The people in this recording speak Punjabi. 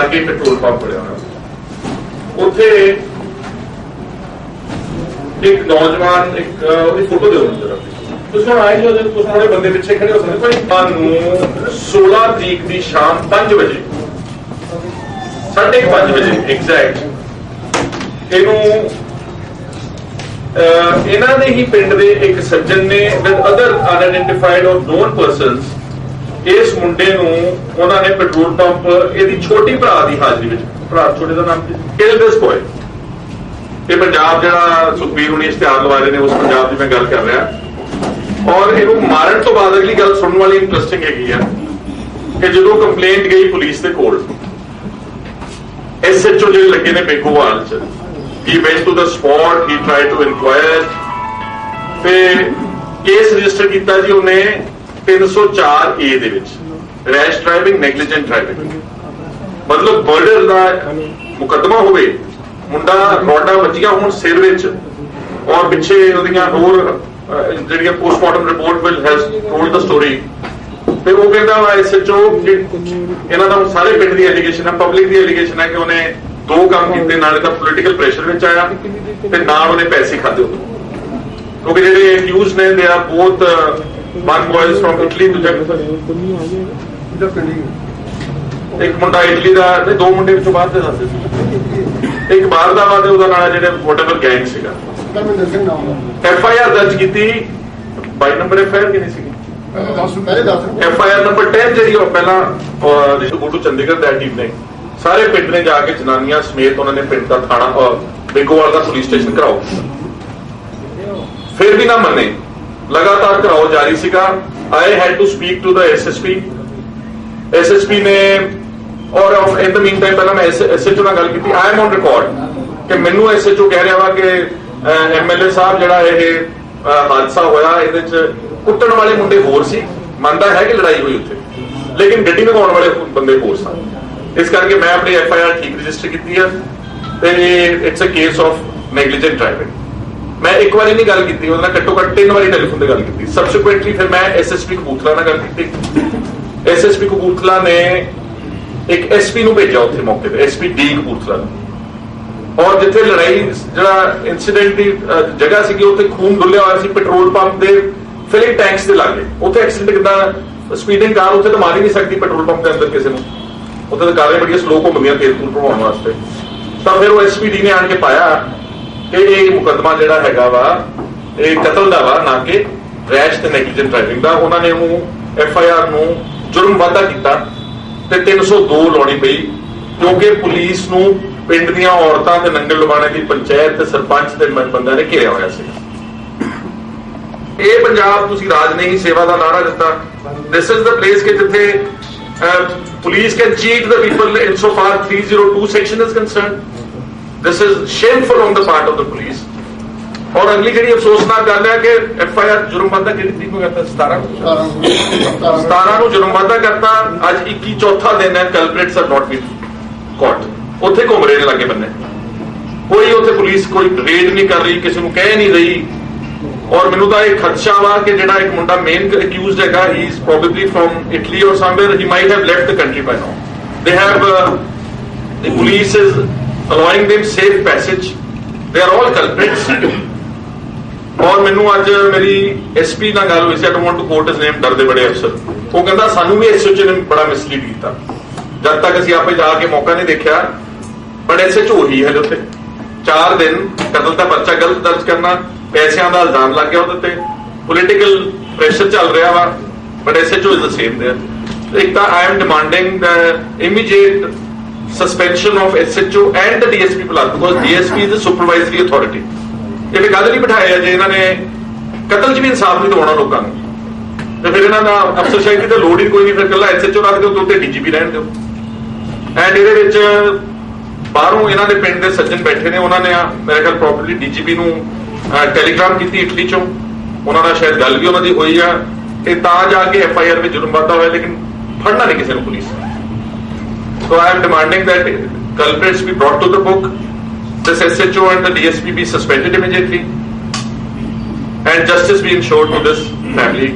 लागे पेट्रोल पंप बनया हुआ, उत्थे एक नौजवान एक फोटो दे आए जो थोड़े बंदे पिछे खड़े हो सकते 16 तरीक की शाम 5 बजे 5:30 बजे एग्जैक्ट इन्हों ने ही पिंड के एक सज्जन ने विद अदर अनआइडेंटिफाइड और नोन पर्सनस इस मुंडे उन्होंने पेट्रोल पंप यदि छोटी भरा की हाजिरी में भरा छोटे का नाम किल दिस बॉय ये पंजाब जरा सुखबीर हुणी इश्तिहार लवा रहे हैं उस पंजाब की मैं गल कर रहा और इन्हों मारन तो बाद अगली गल सुनने वाली इंटरस्टिंग हैगी है कि जो कंप्लेंट गई पुलिस के कोल SHO जो लगे ने बेगोवाल च he went to the spot, he tried to inquire ते केस रजिस्टर किया जी उन्हें 304A दे विच रैश ड्राइविंग नेगलिजेंट ड्राइविंग मतलब मर्डर का मुकदमा होवे मुंडा रोडा वजिया होण सिर विच और पिछे ओदियां होर ਜਿਹੜੀ postmortem report will has told the story ਤੇ ਉਹ ਕਹਿੰਦਾ ਵਾ SHO ਇਹਨਾਂ ਦਾ ਸਾਰੇ ਪਿੰਡ ਦੀ ਐਲੀਗੇਸ਼ਨ ਹੈ ਪਬਲਿਕ ਦੀ ਐਲੀਗੇਸ਼ਨ ਹੈ ਕਿ ਉਹਨੇ ਦੋ ਕੰਮ ਕੀਤੇ ਨਾਲੇ ਤਾਂ ਪੋਲੀਟੀਕਲ ਪ੍ਰੈਸ਼ਰ ਵਿੱਚ ਆਇਆ ਤੇ ਨਾਲ ਉਹਨੇ ਪੈਸੇ ਖਾਦੇ ਕਿਉਂਕਿ ਜਿਹੜੇ ਅਕਿਊਜ਼ ਨੇ ਦੇ ਆ ਬੋਥ ਵਨ ਬॉयਜ਼ ਫਰਮ ਇਟਲੀ ਦੂਜਾ ਇੱਕ ਮੁੰਡਾ ਇਟਲੀ ਦਾ ਤੇ ਦੋ ਮੁੰਡੇ ਵਿੱਚੋਂ ਬਾਹਰ ਦੇ ਦੱਸਦੇ ਸੀ ਇੱਕ ਬਾਹਰ ਦਾ ਵਾ ਤੇ ਉਹਦਾ ਨਾਲ ਜਿਹੜੇ ਵਾਟਐਵਰ ਗੈਂਗ ਸੀਗਾ FIR ਦਰਜ ਕੀਤੀ 22 ਨੰਬਰ FIR ਕਿੰਨੀ ਸੀ FIR ਨੰਬਰ 10 ਜਿਹੜੀ ਉਹ ਪਹਿਲਾਂ ਰਿਸ਼ੂ ਚੰਡੀਗੜ੍ਹ ਦਾ ਟੀਮ ਨੇ ਸਾਰੇ ਪਿੰਡ ਨੇ ਜਾ ਕੇ ਜਨਾਨੀਆਂ ਸਮੇਤ ਉਹਨਾਂ ਨੇ ਪਿੰਡ ਦਾ ਥਾਣਾ ਬੇਗੋਵਾਲ ਦਾ ਪੁਲਿਸ ਸਟੇਸ਼ਨ ਘਰਾਓ ਫਿਰ ਵੀ ਨਾ ਮੰਨੇ ਲਗਾਤਾਰ ਘਰਾਓ ਜਾਰੀ ਸੀਗਾ I had to speak to the SSP ਨੇ ਔਰ ਇਨ ਦ ਮੀਨ ਟਾਈਮ ਪਹਿਲਾਂ ਮੈਂ SHO ਨਾਲ ਗੱਲ ਕੀਤੀ ਆਈ ਐਮ ਔਨ ਰਿਕਾਰਡ ਕਿ ਮੈਨੂੰ SHO ਕਹਿ ਰਿਹਾ ਵਾ ਕਿ MLA ਸਾਹਿਬ ਜਿਹੜਾ ਇਹ ਹਾਦਸਾ ਹੋਇਆ ਇਹਦੇ ਚ ਕੁੱਟਣ ਵਾਲੇ ਮੁੰਡੇ ਹੋਰ ਸੀ ਮੰਨਦਾ ਹੈ ਕਿ ਲੜਾਈ ਹੋਈ ਉੱਥੇ ਲੇਕਿਨ ਗੱਡੀ ਲਗਾਉਣ ਵਾਲੇ ਬੰਦੇ ਹੋਰ ਸਨ ਇਸ ਕਰਕੇ ਮੈਂ ਆਪਣੀ FIR ਠੀਕ ਰਜਿਸਟਰ ਕੀਤੀ ਹੈ ਤੇ it's a case of negligent driving ਮੈਂ ਇੱਕ ਵਾਰੀ ਨਹੀਂ ਗੱਲ ਕੀਤੀ ਉਹਦੇ ਨਾਲ ਘੱਟੋ ਘੱਟ 3 ਵਾਰੀ ਟੈਲੀਫੋਨ ਤੇ ਗੱਲ ਕੀਤੀ ਸਬਸੀਕੁਐਂਟਲੀ ਫਿਰ ਮੈਂ SSP ਕਪੂਰਥਲਾ ਨਾਲ ਗੱਲ ਕੀਤੀ SSP ਕਪੂਰਥਲਾ ਨੇ ਇੱਕ SP ਨੂੰ ਭੇਜਿਆ ਉੱਥੇ ਮੌਕੇ ਤੇ SP D ਕਪੂਰਥਲਾ ਔਰ ਜਿੱਥੇ ਲੜਾਈ ਜਿਹੜਾ ਇਨਸੀਡੈਂਟ ਦੀ ਜਗ੍ਹਾ ਸੀਗੀ ਉੱਥੇ ਖੂਨ ਡੁੱਲਿਆ ਹੋਇਆ ਸੀ ਪੈਟਰੋਲ ਪੰਪ ਦੇ ਫਿਲਿੰਗ ਟੈਂਕਸ ਦੇ ਲਾਗੇ ਉੱਥੇ ਐਕਸੀਡੈਂਟ ਕਿੱਦਾਂ ਸਪੀਡਿੰਗ ਕਾਰ ਉੱਥੇ ਤਾਂ ਮਾਰ ਹੀ ਨਹੀਂ ਸਕਦੀ ਪੈਟਰੋਲ ਪੰਪ ਦੇ ਅੰਦਰ ਕਿਸੇ ਨੂੰ ਉੱਥੇ ਤਾਂ ਕਾਰਾਂ ਬੜੀਆਂ ਸਲੋ ਘੁੰਮਦੀਆਂ ਤੇਲ ਤੂਲ ਭਰਵਾਉਣ ਵਾਸਤੇ ਤਾਂ ਫਿਰ ਉਹ SPD ਨੇ ਆਣ ਕੇ ਪਾਇਆ ਕਿ ਇਹ ਮੁਕੱਦਮਾ ਜਿਹੜਾ ਹੈਗਾ ਵਾ ਇਹ ਕਤਲ ਦਾ ਵਾ ਨਾ ਕਿ ਰੈਸ਼ ਤੇ ਨੈਗਲੀਜੈਂਟ ਡਰਾਈਵਿੰਗ ਦਾ ਉਹਨਾਂ ਨੇ ਉਹਨੂੰ FIR ਨੂੰ ਜੁਰਮ ਵਾਧਾ ਕੀਤਾ ਤੇ 302 ਲਾਉਣੀ ਪਈ ਕਿਉਂਕਿ ਪੁਲਿਸ ਨੂੰ ਪਿੰਡ ਦੀਆਂ ਔਰਤਾਂ ਤੇ ਨੰਗਲ ਲਵਾਣੇ ਦੀ ਪੰਚਾਇਤ ਤੇ ਸਰਪੰਚ ਤੇ ਬੰਦਿਆਂ ਨੇ ਘੇਰਿਆ ਹੋਇਆ ਸੀ ਇਹ ਪੰਜਾਬ ਤੁਸੀਂ ਰਾਜਨੀਤੀ ਸੇਵਾ ਦਾ ਨਾਰਾ ਦਿੱਤਾ ਦਿਸ ਇਜ਼ ਦ ਪਲੇਸ ਕਿ ਜਿੱਥੇ police can cheat the people in so far 302 section is concerned this is shameful on the part of the police ਔਰ ਅਗਲੀ ਜਿਹੜੀ ਅਫਸੋਸਨਾਕ ਗੱਲ ਹੈ ਕਿ FIR ਜੁਰਮ ਵਾਧਾ ਕਿਹੜੀ ਤਰੀਕ ਨੂੰ ਕਰਤਾ 17 ਨੂੰ ਜੁਰਮ ਵਾਧਾ ਕਰਤਾ ਅੱਜ 21 ਚੌਥਾ ਦਿਨ ਹੈ ਕਲਪਰੇਟਸ ਆਰ ਨਾਟ ਬੀਨ ਕੌਟ ਉੱਥੇ ਘੁੰਮ ਰਹੇ ਨੇ ਲੱਗੇ ਬੰਨੇ ਕੋਈ ਉੱਥੇ ਪੁਲਿਸ ਕੋਈ ਰੇਡ ਨਹੀਂ ਕਰ ਰਹੀ ਕਿਸੇ ਨੂੰ ਕਹਿ ਨਹੀਂ ਰਹੀ ਔਰ ਮੈਨੂੰ ਤਾਂ ਇਹ ਖਦਸ਼ਾ ਵਾ ਕਿ ਜਿਹੜਾ ਇੱਕ ਮੁੰਡਾ ਮੇਨ ਅਕਿਊਜ਼ਡ ਹੈਗਾ he is probably from Italy or somewhere he might have left the country by now they have the police is allowing them safe passage they are all culprits ਔਰ ਮੈਨੂੰ ਅੱਜ ਮੇਰੀ SP ਨਾਲ ਗੱਲ ਹੋਈ ਸੀ I don't want to quote his name ਡਰਦੇ ਬੜੇ ਅਫਸਰ ਉਹ ਕਹਿੰਦਾ ਸਾਨੂੰ ਵੀ SHO ਨੇ ਬੜਾ ਮਿਸਲੀਡ ਕੀਤਾ ਜਦ ਤੱਕ ਅਸੀਂ ਆਪੇ ਜਾ ਕੇ ਮੌਕਾ ਨਹੀਂ ਦੇਖਿਆ ਬਟ SHO ਹੀ ਹੈ ਉੱਥੇ 4 ਦਿਨ ਕਤਲ ਦਾ ਪਰਚਾ ਗਲਤ ਦਰਜ ਕਰਨਾ ਪੈਸਿਆਂ ਦਾ ਇਲਜ਼ਾਮ ਲੱਗ ਗਿਆ ਉਹਦੇ ਤੇ ਪੋਲੀਟੀਕਲ ਪ੍ਰੈਸ਼ਰ ਚੱਲ ਰਿਹਾ ਵਾ but SHO is the same there ਇੱਕ ਤਾਂ I am demanding the immediate suspension of SHO and the DSP plus because DSP is the supervisory authority ਇਹ ਗੱਲ ਨਹੀਂ ਬਿਠਾਇਆ ਜੇ ਇਹਨਾਂ ਨੇ ਕਤਲ 'ਚ ਵੀ ਇਨਸਾਫ ਨਹੀਂ ਦਿਵਾਉਣਾ ਲੋਕਾਂ ਨੂੰ ਤੇ ਫਿਰ ਇਹਨਾਂ ਦਾ ਅਫਸਰਸ਼ਾਹੀ ਦੀ ਤਾਂ ਲੋੜ ਹੀ ਕੋਈ ਨਹੀਂ ਫਿਰ ਇਕੱਲਾ SHO ਰੱਖ ਦਿਓ ਤੇ ਉੱਤੇ DGP ਰਹਿਣ ਦਿਓ ਐਂਡ ਇਹਦੇ ਵਿੱਚ ਬਾਹਰੋਂ ਇਹਨਾਂ ਦੇ ਪਿੰਡ ਦੇ ਸੱਜਣ ਬੈਠੇ ਨੇ ਉਹਨਾਂ ਨੇ ਮੇਰੇ ਖਿਆਲ ਪ੍ਰੋਬਬਲੀ DGP ਨੂੰ ਟੈਲੀਗ੍ਰਾਮ ਕੀਤੀ ਇਟਲੀ ਚੋਂ ਉਹਨਾਂ ਨਾਲ ਸ਼ਾਇਦ ਗੱਲ ਵੀ ਉਹਨਾਂ ਦੀ ਹੋਈ ਆ ਤੇ ਤਾਂ ਜਾ ਕੇ FIR ਵਿੱਚ ਜੁਰਮ ਵਾਧਾ ਹੋਇਆ ਲੇਕਿਨ ਫੜਨਾ ਨਹੀਂ ਕਿਸੇ ਨੂੰ police So I am demanding that culprits be brought to the book, this SHO and the DSP be suspended immediately, and justice be ensured to this family